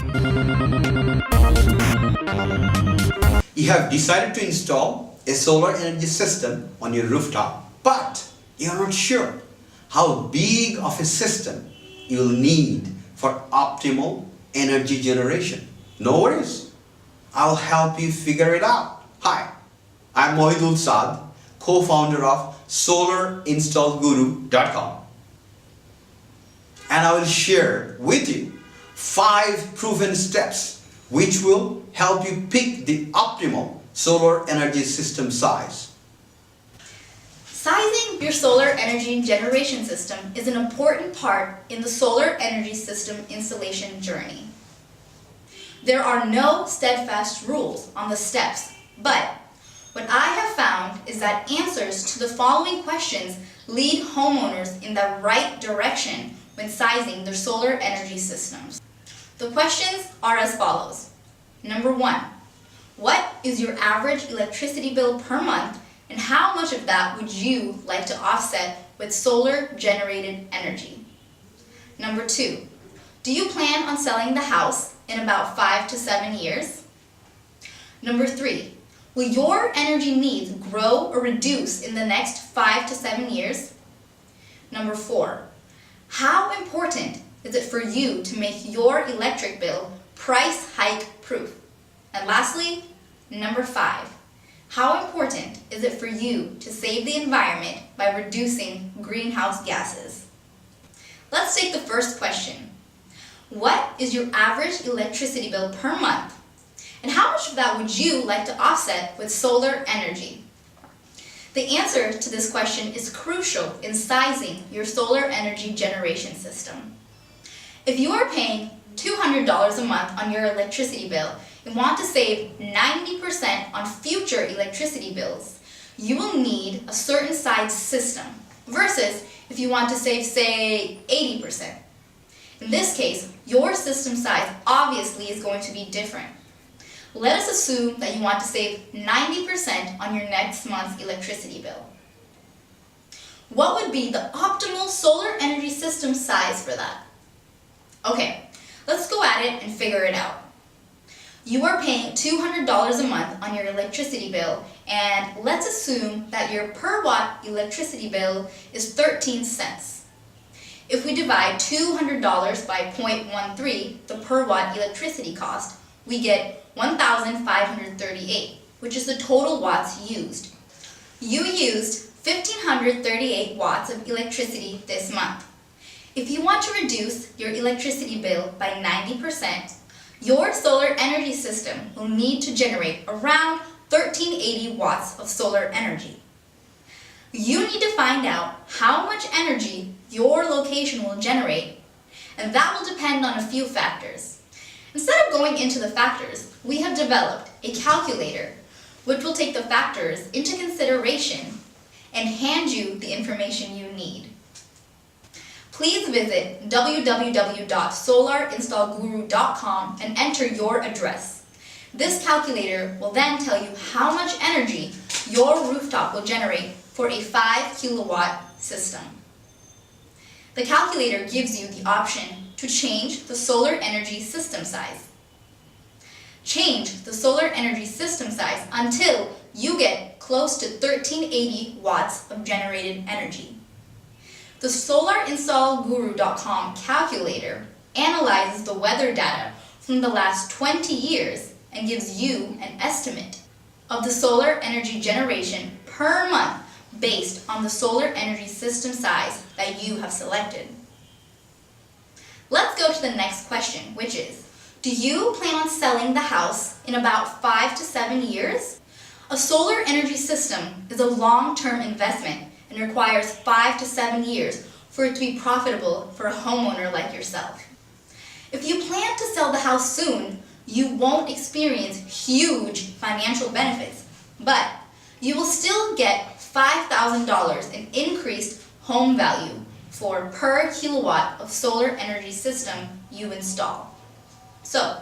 You have decided to install a solar energy system on your rooftop, but you are not sure how big of a system you will need for optimal energy generation. No worries, I'll help you figure it out. Hi, I'm Mohidul Saad, co-founder of solarinstallguru.com, and I will share with you 5 proven steps which will help you pick the optimal solar energy system size. Sizing your solar energy generation system is an important part in the solar energy system installation journey. There are no steadfast rules on the steps, but what I have found is that answers to the following questions lead homeowners in the right direction when sizing their solar energy systems. The questions are as follows. Number 1, what is your average electricity bill per month, and how much of that would you like to offset with solar generated energy? Number 2, do you plan on selling the house in about 5 to 7 years? Number 3, will your energy needs grow or reduce in the next 5 to 7 years? Number 4, how important is it for you to make your electric bill price hike proof? And lastly, number 5, how important is it for you to save the environment by reducing greenhouse gases? Let's take the first question. What is your average electricity bill per month? And how much of that would you like to offset with solar energy? The answer to this question is crucial in sizing your solar energy generation system. If you are paying $200 a month on your electricity bill and want to save 90% on future electricity bills, you will need a certain size system versus if you want to save, say, 80%. In this case, your system size obviously is going to be different. Let us assume that you want to save 90% on your next month's electricity bill. What would be the optimal solar energy system size for that? Okay, let's go at it and figure it out. You are paying $200 a month on your electricity bill, and let's assume that your per watt electricity bill is 13 cents. If we divide $200 by 0.13, the per watt electricity cost, we get 1,538, which is the total watts used. You used 1,538 watts of electricity this month. If you want to reduce your electricity bill by 90%, your solar energy system will need to generate around 1,380 watts of solar energy. You need to find out how much energy your location will generate, and that will depend on a few factors. Instead of going into the factors, we have developed a calculator which will take the factors into consideration and hand you the information you need. Please visit www.solarinstallguru.com and enter your address. This calculator will then tell you how much energy your rooftop will generate for a 5 kilowatt system. The calculator gives you the option to change the solar energy system size. Change the solar energy system size until you get close to 1,380 watts of generated energy. The solarinstallguru.com calculator analyzes the weather data from the last 20 years and gives you an estimate of the solar energy generation per month based on the solar energy system size that you have selected. Let's go to the next question, which is, do you plan on selling the house in about 5 to 7 years? A solar energy system is a long-term investment and requires 5 to 7 years for it to be profitable for a homeowner like yourself. If you plan to sell the house soon, you won't experience huge financial benefits, but you will still get $5,000 in increased home value for per kilowatt of solar energy system you install. So,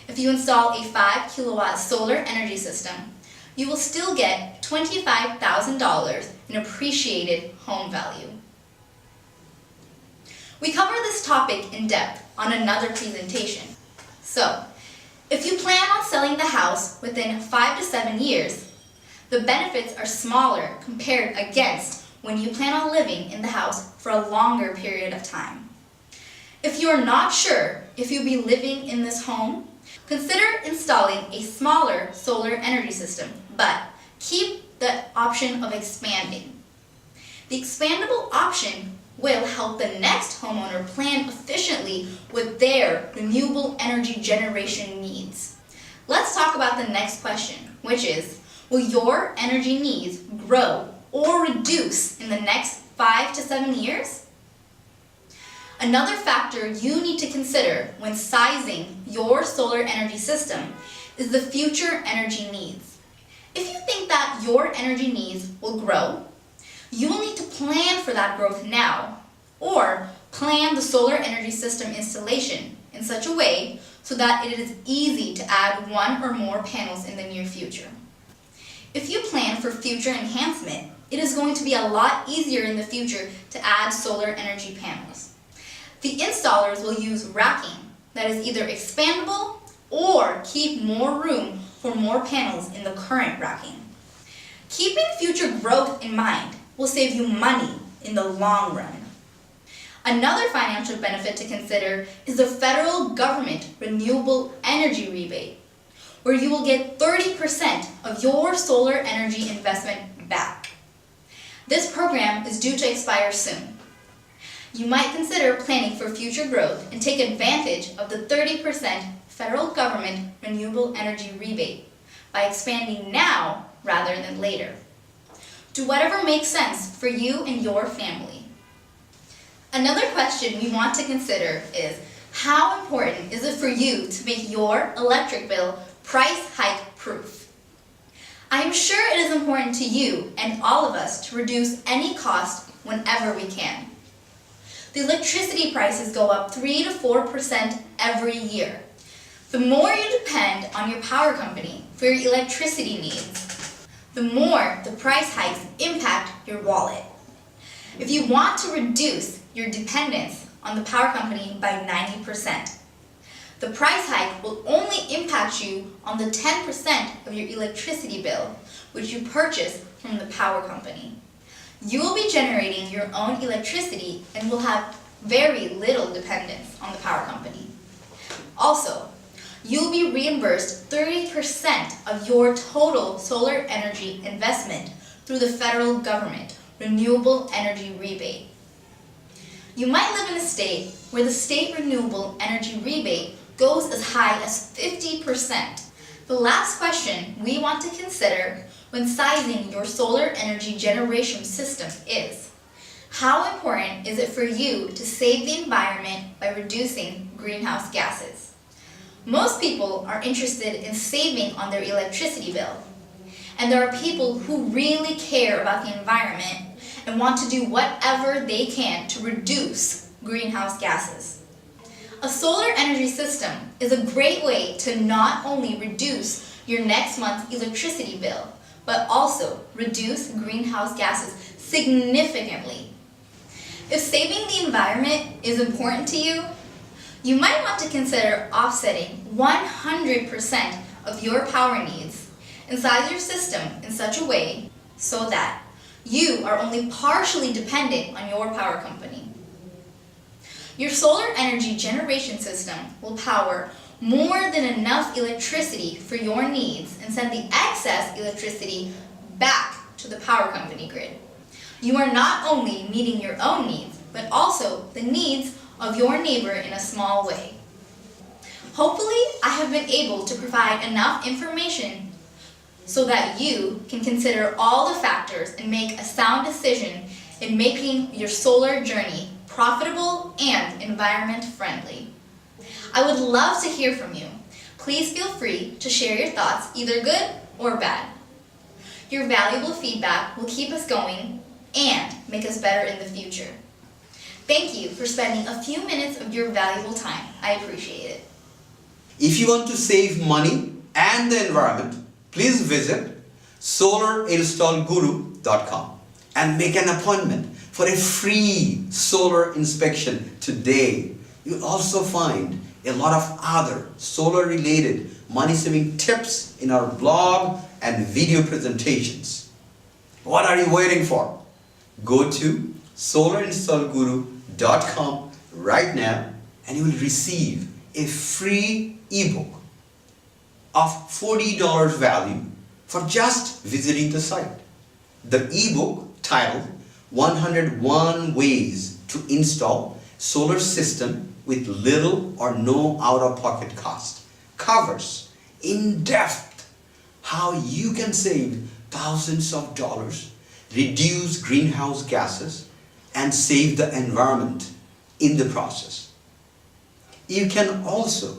if you install a 5 kilowatt solar energy system, you will still get $25,000 in appreciated home value. We cover this topic in depth on another presentation. So, if you plan on selling the house within 5 to 7 years, the benefits are smaller compared against when you plan on living in the house for a longer period of time. If you are not sure if you'll be living in this home, consider installing a smaller solar energy system, but keep the option of expanding. The expandable option will help the next homeowner plan efficiently with their renewable energy generation needs. Let's talk about the next question, which is, will your energy needs grow or reduce in the next 5 to 7 years? Another factor you need to consider when sizing your solar energy system is the future energy needs. If you think that your energy needs will grow, you will need to plan for that growth now, or plan the solar energy system installation in such a way so that it is easy to add one or more panels in the near future. If you plan for future enhancement, it is going to be a lot easier in the future to add solar energy panels. The installers will use racking that is either expandable or keep more room for more panels in the current racking. Keeping future growth in mind will save you money in the long run. Another financial benefit to consider is the federal government renewable energy rebate, where you will get 30% of your solar energy investment back. This program is due to expire soon. You might consider planning for future growth and take advantage of the 30% federal government renewable energy rebate by expanding now rather than later. Do whatever makes sense for you and your family. Another question we want to consider is, how important is it for you to make your electric bill price hike proof? I am sure it is important to you and all of us to reduce any cost whenever we can. The electricity prices go up 3 to 4% every year. The more you depend on your power company for your electricity needs, the more the price hikes impact your wallet. If you want to reduce your dependence on the power company by 90%, the price hike will only impact you on the 10% of your electricity bill which you purchase from the power company. You will be generating your own electricity and will have very little dependence on the power company. Also, you will be reimbursed 30% of your total solar energy investment through the federal government renewable energy rebate. You might live in a state where the state renewable energy rebate goes as high as 50%. The last question we want to consider when sizing your solar energy generation system is, how important is it for you to save the environment by reducing greenhouse gases? Most people are interested in saving on their electricity bill, and there are people who really care about the environment and want to do whatever they can to reduce greenhouse gases. A solar energy system is a great way to not only reduce your next month's electricity bill, but also reduce greenhouse gases significantly. If saving the environment is important to you, you might want to consider offsetting 100% of your power needs and size your system in such a way so that you are only partially dependent on your power company. Your solar energy generation system will power more than enough electricity for your needs and send the excess electricity back to the power company grid. You are not only meeting your own needs, but also the needs of your neighbor in a small way. Hopefully, I have been able to provide enough information so that you can consider all the factors and make a sound decision in making your solar journey profitable and environment friendly. I would love to hear from you. Please feel free to share your thoughts, either good or bad. Your valuable feedback will keep us going and make us better in the future. Thank you for spending a few minutes of your valuable time. I appreciate it. If you want to save money and the environment, please visit solarinstallguru.com and make an appointment for a free solar inspection today. You'll also find a lot of other solar related money saving tips in our blog and video presentations. What are you waiting for? Go to solarinstallguru.com right now and you will receive a free ebook of $40 value for just visiting the site. The ebook titled 101 Ways to Install Solar System with Little or No Out-of-Pocket Cost covers in depth how you can save thousands of dollars, reduce greenhouse gases, and save the environment in the process. You can also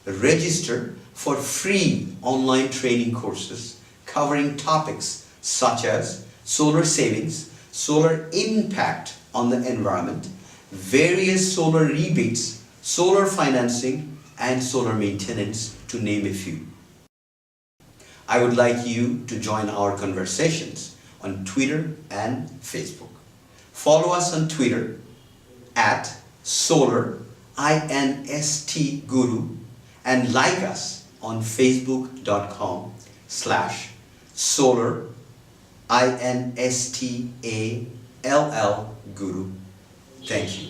register for free online training courses covering topics such as solar savings, solar impact on the environment, various solar rebates, solar financing, and solar maintenance, to name a few. I would like you to join our conversations on Twitter and Facebook. Follow us on Twitter at SolarInstGuru and like us on Facebook.com/SolarInstallGuru. Thank you.